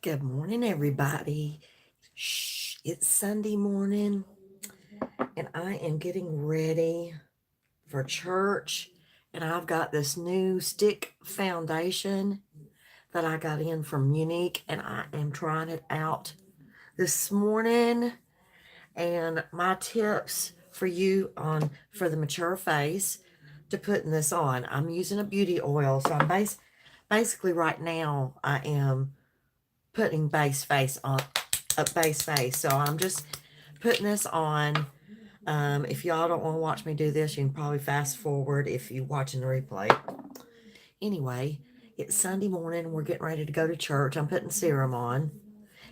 Good morning, everybody. Shh, it's Sunday morning, and I am getting ready for church. And I've got this new stick foundation that I got in from Unique, and I am trying it out this morning. And my tips for you on for the mature face to putting this on. I'm using a beauty oil, so basically right now I am putting base face on a base face. So I'm just putting this on. If y'all don't want to watch me do this, you can probably fast forward if you're watching the replay. Anyway, it's Sunday morning. We're getting ready to go to church. I'm putting serum on.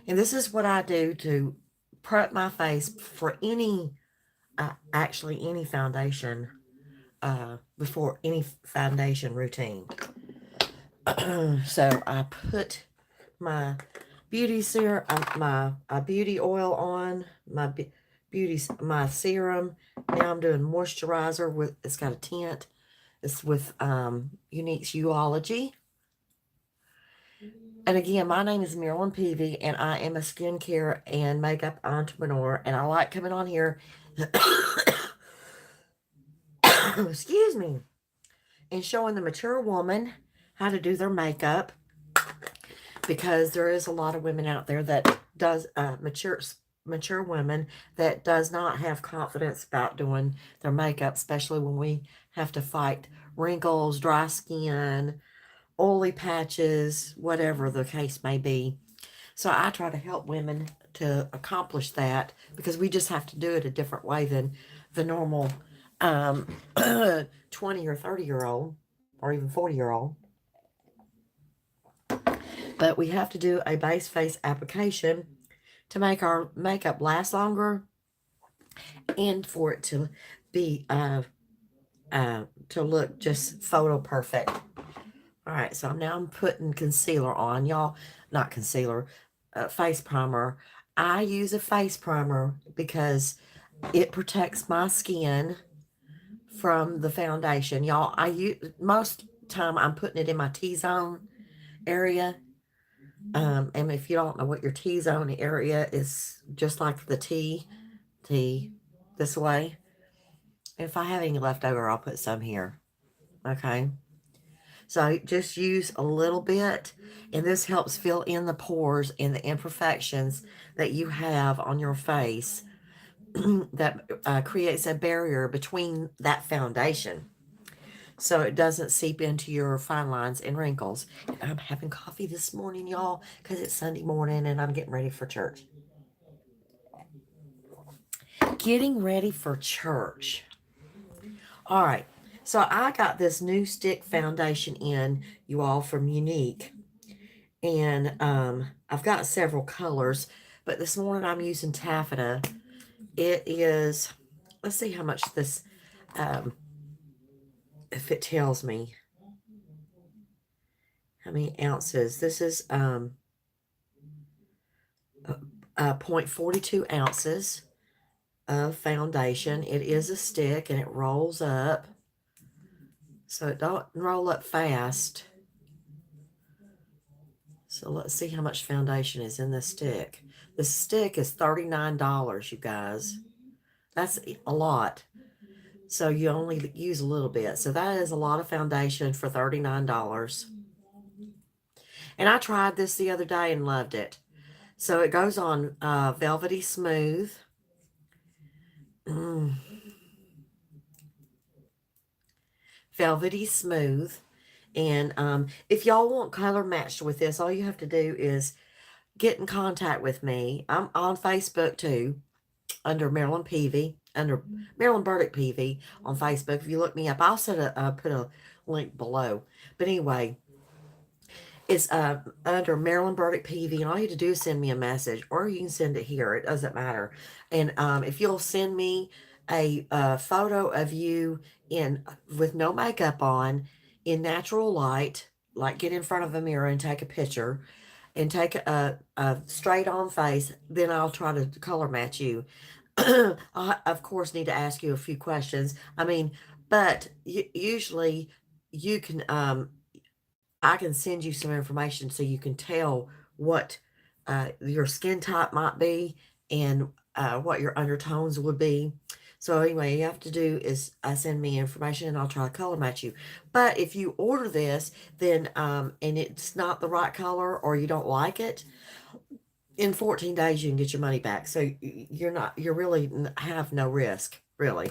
And this is what I do to prep my face for actually any foundation, before any foundation routine. So I put my beauty serum, my beauty oil on, my serum. Now I'm doing moisturizer with, it's got a tint. It's with Unique's Uology. And again, my name is Marilyn Peavy, and I am a skincare and makeup entrepreneur. And I like coming on here, excuse me, and showing the mature woman how to do their makeup, because there is a lot of women out there that does mature women that does not have confidence about doing their makeup, especially when we have to fight wrinkles, dry skin, oily patches, whatever the case may be. So I try to help women to accomplish that, because we just have to do it a different way than the normal um, 20 or 30-year-old or even 40-year-old. But we have to do a base face application to make our makeup last longer and for it to be to look just photo perfect. All right, so now I'm putting concealer on, y'all. Not concealer, face primer. I use a face primer because it protects my skin from the foundation, y'all. I use most time I'm putting it in my T-zone area. And if you don't know what your T-zone area is, just like the T this way. If I have any left over, I'll put some here. Okay. So just use a little bit, and this helps fill in the pores and the imperfections that you have on your face that creates a barrier between that foundation, so it doesn't seep into your fine lines and wrinkles. I'm having coffee this morning, y'all, because it's Sunday morning and I'm getting ready for church. Getting ready for church. All right. So I got this new stick foundation in, you all, from Unique. And I've got several colors, but this morning I'm using taffeta. It is, let's see how much this, um, if it tells me how many ounces. This is 0.42 ounces of foundation. It is a stick and it rolls up, so it don't roll up fast. So let's see how much foundation is in this stick. The stick is $39, you guys. That's a lot. So you only use a little bit. So that is a lot of foundation for $39. And I tried this the other day and loved it. So it goes on velvety smooth. Mm. Velvety smooth. And if y'all want color matched with this, all you have to do is get in contact with me. I'm on Facebook too, under Marilyn Peavy, under Marilyn Burdick Peavy on Facebook. If you look me up, I'll put a link below. But anyway, it's under Marilyn Burdick Peavy, and all you have to do is send me a message, or you can send it here. It doesn't matter. And if you'll send me a photo of you in with no makeup on, in natural light, like get in front of a mirror and take a picture, and take a straight on face, then I'll try to color match you. I, of course, need to ask you a few questions. I mean, but usually you can I can send you some information so you can tell what your skin type might be and what your undertones would be. So anyway, you have to do is send me information and I'll try to color match you. But if you order this, then and it's not the right color or you don't like it, in 14 days you can get your money back. So you really have no risk, really.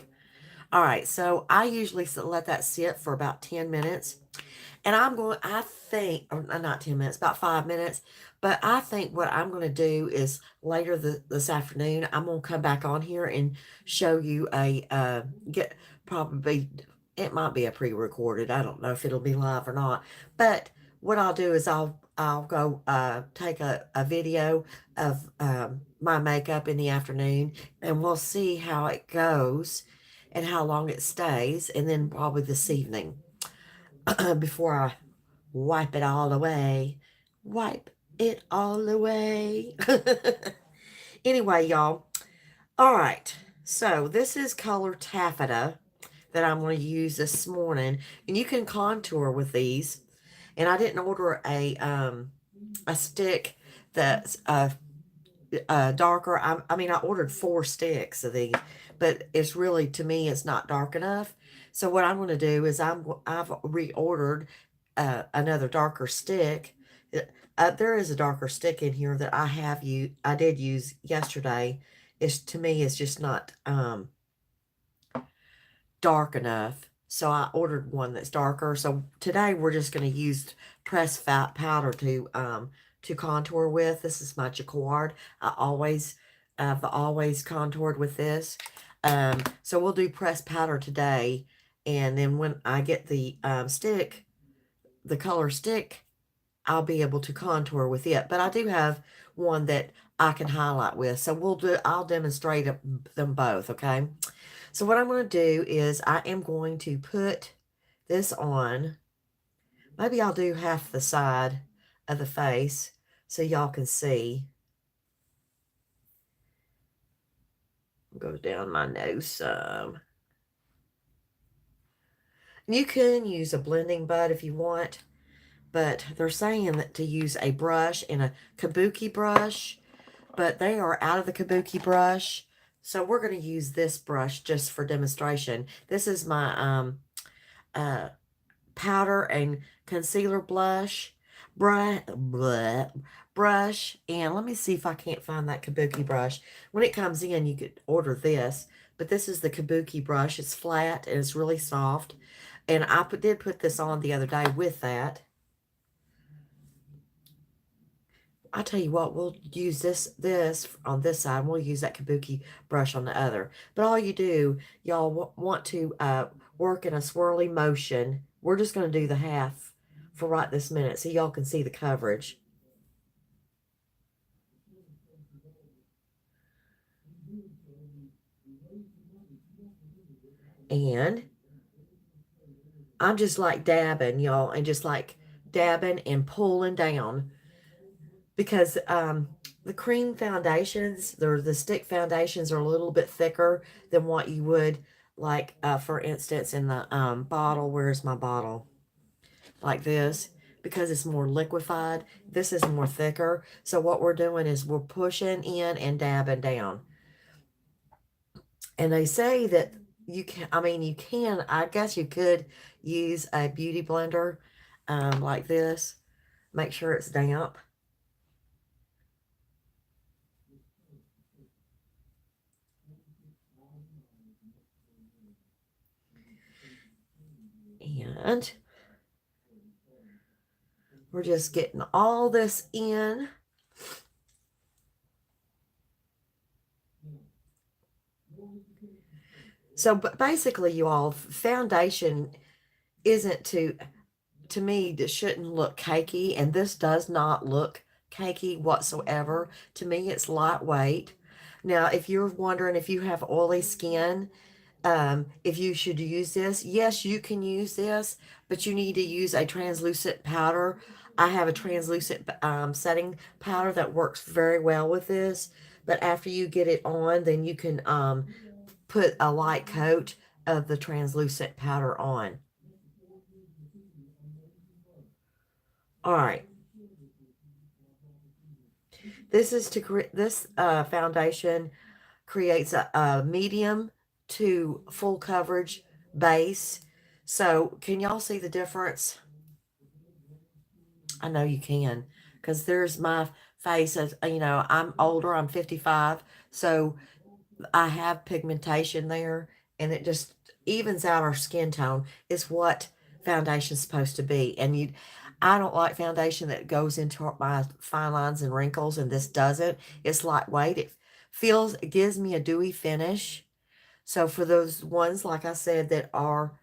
All right, so I usually let that sit for about 10 minutes. And I think, or not 10 minutes, about 5 minutes. But I think what I'm going to do is later this afternoon, I'm going to come back on here and show you probably, it might be a pre-recorded. I don't know if it'll be live or not. But what I'll do is I'll go take a video of my makeup in the afternoon and we'll see how it goes and how long it stays. And then probably this evening before I wipe it all away. Wipe it all away. Anyway, y'all. All right. So this is color taffeta that I'm going to use this morning. And you can contour with these. And I didn't order a stick that's darker. I mean, I ordered 4 sticks of these, but it's really, to me, it's not dark enough. So what I'm going to do is I've reordered another darker stick. There is a darker stick in here that I did use yesterday. To me, it's just not dark enough. So I ordered one that's darker. So today we're just going to use pressed fat powder to contour with. This is my jacquard. I've always contoured with this. So we'll do pressed powder today. And then when I get the the color stick, I'll be able to contour with it. But I do have one that I can highlight with. So I'll demonstrate them both, okay? So what I'm going to do is I am going to put this on. Maybe I'll do half the side of the face so y'all can see. Go down my nose some. You can use a blending bud if you want, but they're saying that to use a brush and a kabuki brush, but they are out of the kabuki brush. So we're going to use this brush just for demonstration. This is my powder and concealer brush. And let me see if I can't find that kabuki brush. When it comes in, you could order this, but this is the kabuki brush. It's flat and it's really soft. And I did put this on the other day with that. I'll tell you what, we'll use this on this side, and we'll use that kabuki brush on the other. But all you do, y'all want to work in a swirly motion. We're just going to do the half for right this minute so y'all can see the coverage. And I'm just like dabbing, y'all, and just like dabbing and pulling down because the cream foundations, the stick foundations are a little bit thicker than what you would like, for instance, in the bottle. Where's my bottle? Like this, because it's more liquefied. This is more thicker. So what we're doing is we're pushing in and dabbing down. And they say that I guess you could use a beauty blender like this. Make sure it's damp. And we're just getting all this in. So basically, you all, foundation isn't to me, this shouldn't look cakey, and this does not look cakey whatsoever. To me, it's lightweight. Now, if you're wondering if you have oily skin, if you should use this, yes, you can use this, but you need to use a translucent powder. I have a translucent setting powder that works very well with this, but after you get it on, then you can put a light coat of the translucent powder on. All right. This is this foundation creates a medium to full coverage base. So can y'all see the difference? I know you can, because there's my face. As you know, I'm older. I'm 55, so I have pigmentation there, and it just evens out our skin tone. Is what foundation's supposed to be. And I don't like foundation that goes into my fine lines and wrinkles, and this doesn't. It's lightweight. It gives me a dewy finish. So for those ones, like I said, that are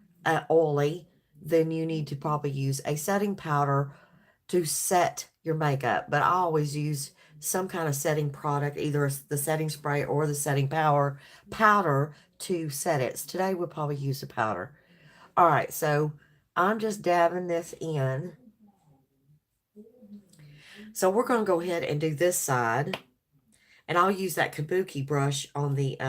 oily, then you need to probably use a setting powder to set your makeup. But I always use some kind of setting product, either the setting spray or the setting powder to set it. So today we'll probably use the powder. All right, so I'm just dabbing this in. So we're going to go ahead and do this side. And I'll use that kabuki brush on the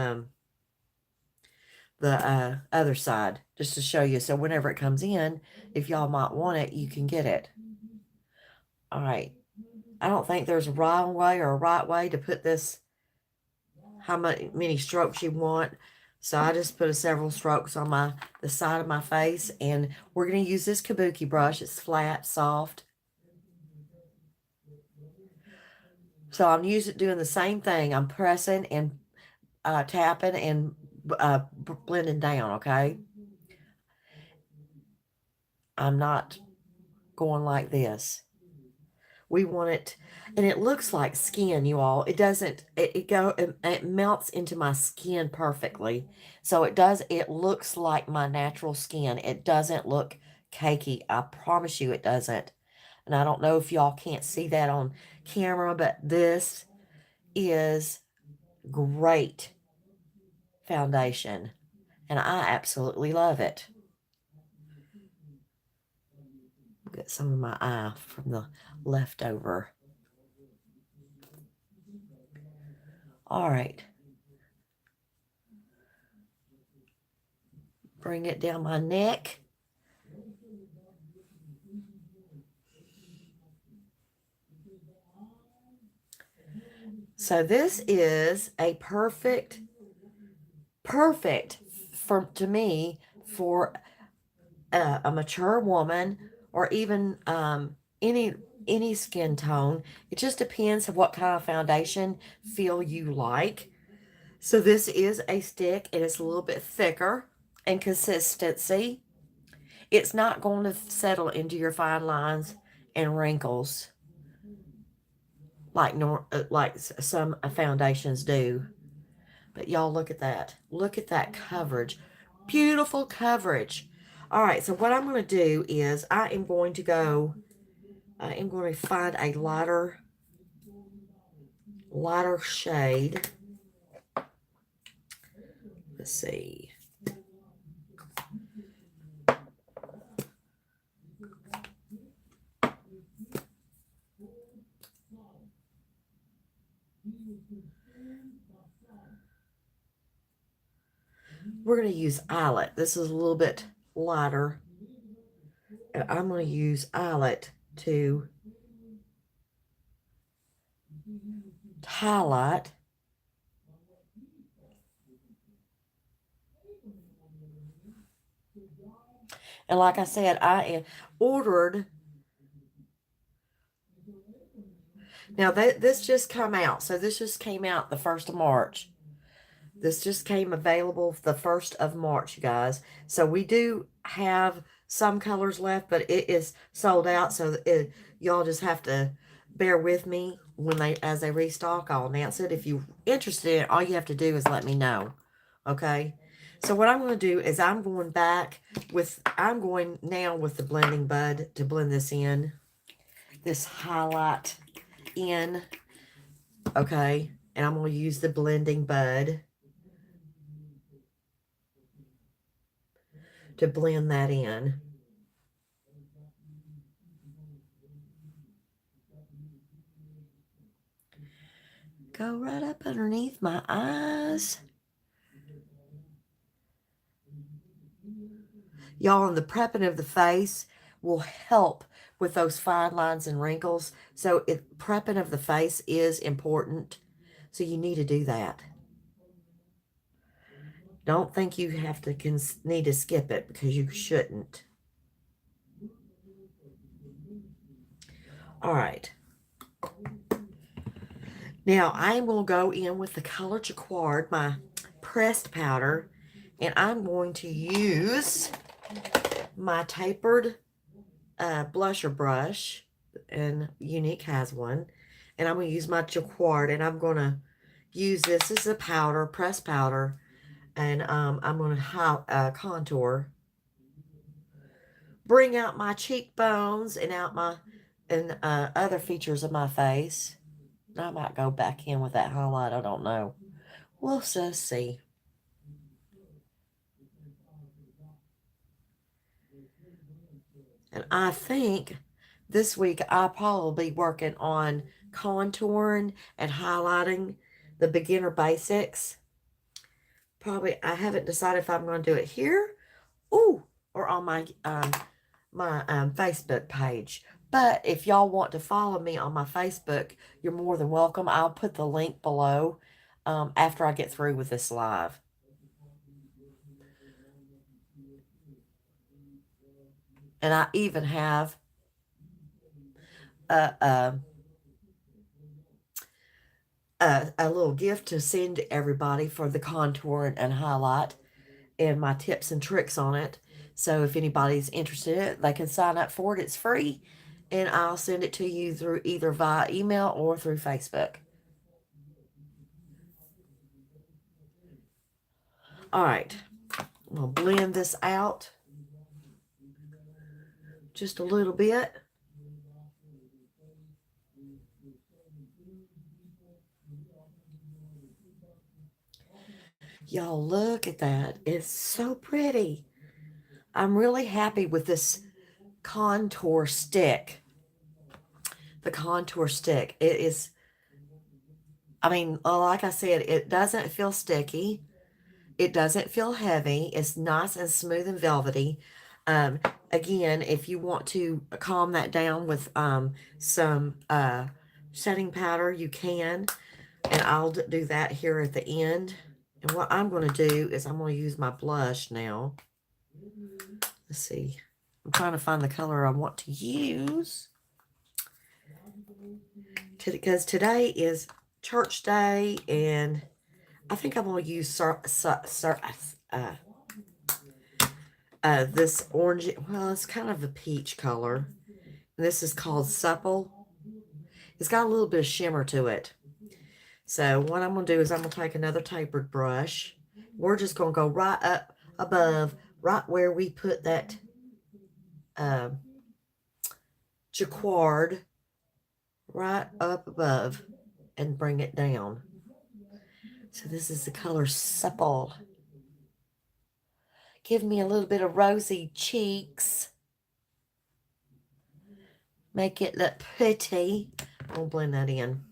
other side just to show you. So whenever it comes in, if y'all might want it, you can get it. All right. I don't think there's a wrong way or a right way to put this, how many strokes you want. So I just put several strokes on the side of my face, and we're going to use this kabuki brush. It's flat, soft. So I'm doing the same thing. I'm pressing and tapping and blending down, okay? I'm not going like this. We want it, and it looks like skin, you all. It doesn't, it melts into my skin perfectly. So it looks like my natural skin. It doesn't look cakey. I promise you it doesn't. And I don't know if y'all can't see that on camera, but this is great foundation. And I absolutely love it. Get some of my eye from the leftover. All right. Bring it down my neck. So this is a perfect to me for a mature woman, or even any skin tone. It just depends on what kind of foundation feel you like. So this is a stick, and it's a little bit thicker in consistency. It's not going to settle into your fine lines and wrinkles like some foundations do. But y'all, look at that. Look at that coverage. Beautiful coverage. All right, so what I'm going to do is I am going to find a lighter shade. Let's see. We're going to use eyelet. This is a little bit lighter. And I'm going to use eyelet to highlight. And like I said, I ordered. Now, this just come out. So this just came out the 1st of March. This just came available the 1st of March, you guys. So we do have some colors left, but it is sold out. So y'all just have to bear with me as they restock. I'll announce it. If you're interested in it, all you have to do is let me know. Okay. So what I'm going to do is I'm going now with the blending bud to blend this in. This highlight in. Okay. And I'm going to use the blending bud to blend that in. Go right up underneath my eyes. Y'all, and the prepping of the face will help with those fine lines and wrinkles. So prepping of the face is important. So you need to do that. Don't think you have to need to skip it, because you shouldn't. All right. Now I will go in with the color Jacquard, my pressed powder, and I'm going to use my tapered blusher brush, and Younique has one, and I'm going to use my Jacquard, and I'm going to use this as a powder, pressed powder, and I'm going to contour, bring out my cheekbones and out my other features of my face. I might go back in with that highlight. I don't know. We'll just see. And I think this week I'll probably be working on contouring and highlighting the beginner basics. Probably, I haven't decided if I'm going to do it here, or on my Facebook page. But if y'all want to follow me on my Facebook, you're more than welcome. I'll put the link below after I get through with this live. And I even have a little gift to send to everybody for the contour and highlight, and my tips and tricks on it. So if anybody's interested in it, they can sign up for it. It's free, and I'll send it to you through either via email or through Facebook. All right, I'm going to blend this out just a little bit. Y'all look at that. It's so pretty. I'm really happy with this contour stick. The contour stick. It is, I mean, like I said, it doesn't feel sticky. It doesn't feel heavy. It's nice and smooth and velvety. Again, if you want to calm that down with some setting powder, you can. And I'll do that here at the end. And what I'm going to do is I'm going to use my blush now. Let's see. I'm trying to find the color I want to use. Because today is church day, and I think I'm going to use this orange. Well, it's kind of a peach color. This is called Supple. It's got a little bit of shimmer to it. So what I'm going to do is I'm going to take another tapered brush. We're just going to go right up above, right where we put that Jacquard, right up above, and bring it down. So this is the color Supple. Give me a little bit of rosy cheeks. Make it look pretty. I'll blend that in.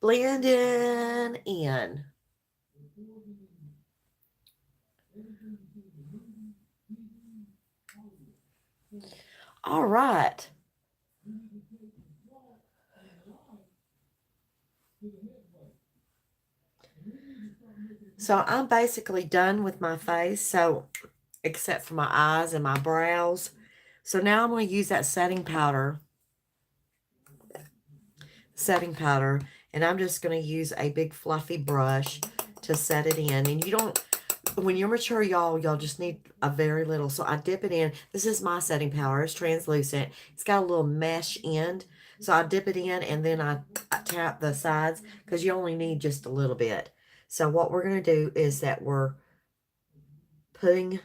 Blending in. All right. So I'm basically done with my face, so except for my eyes and my brows. So now I'm going to use that setting powder, and I'm just going to use a big fluffy brush to set it in. And you don't, when you're mature, y'all just need a very little. So I dip it in. This is my setting powder. It's translucent. It's got a little mesh end. So I dip it in, and then I tap the sides, because you only need just a little bit. So what we're going to do is that we're putting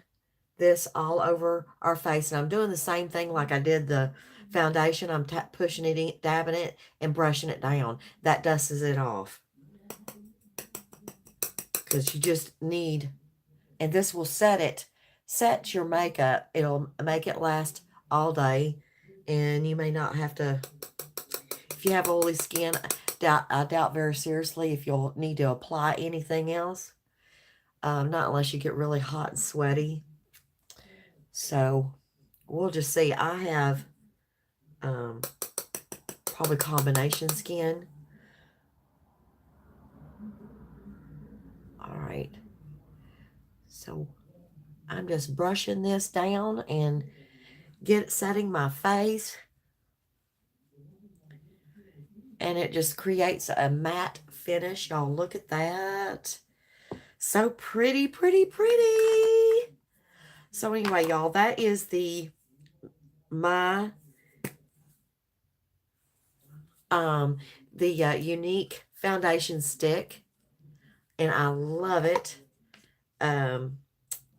this all over our face. And I'm doing the same thing like I did the foundation. I'm pushing it in, dabbing it, and brushing it down. That dusts it off. Because you just need, and this will set your makeup. It'll make it last all day. And you may not have to, if you have oily skin, I doubt very seriously if you'll need to apply anything else. Not unless you get really hot and sweaty. So we'll just see. I have probably combination skin. All right. So I'm just brushing this down and setting my face. And it just creates a matte finish. Y'all look at that. So pretty, pretty, pretty. So anyway, y'all, that is my Younique foundation stick, and I love it. And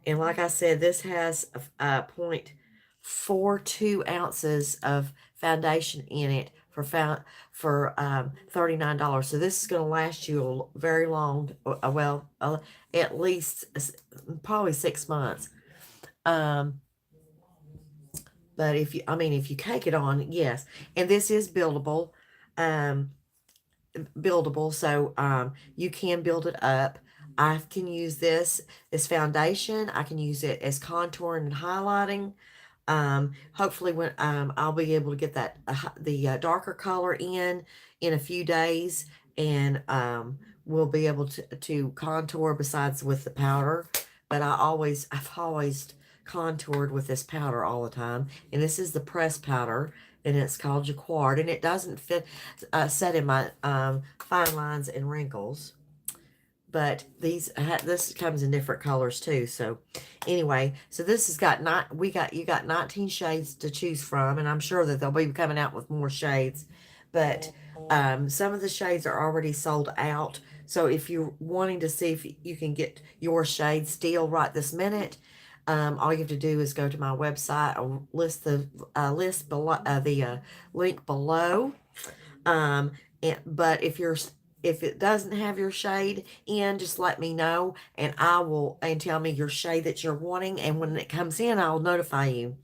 like I said, this has 0.42 ounces of foundation in it for $39. So this is going to last you a very long, at least probably 6 months. But if you cake it on, yes. And this is buildable. So you can build it up. I can use this as foundation. I can use it as contouring and highlighting. Hopefully when I'll be able to get that the darker color in a few days, and we'll be able to contour besides with the powder. But I've always contoured with this powder all the time, and this is the press powder, and it's called Jacquard, and it doesn't set in my fine lines and wrinkles. But this comes in different colors too. So anyway, so this has got you got 19 shades to choose from, and I'm sure that they'll be coming out with more shades. But some of the shades are already sold out. So if you're wanting to see if you can get your shade still right this minute, all you have to do is go to my website. I'll list the list below the link below. But if it doesn't have your shade in, just let me know, and tell me your shade that you're wanting, and when it comes in, I'll notify you.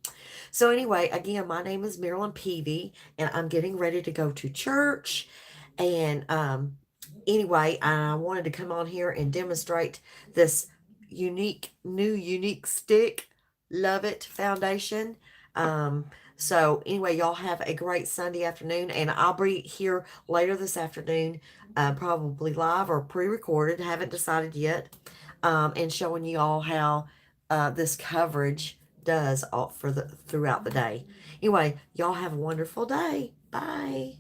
So anyway, again, my name is Marilyn Peavy, and I'm getting ready to go to church. And anyway, I wanted to come on here and demonstrate this Younique stick. Love it foundation. So anyway, y'all have a great Sunday afternoon, and I'll be here later this afternoon, probably live or pre-recorded, haven't decided yet, and showing you all how this coverage does throughout the day. Anyway, y'all have a wonderful day. Bye.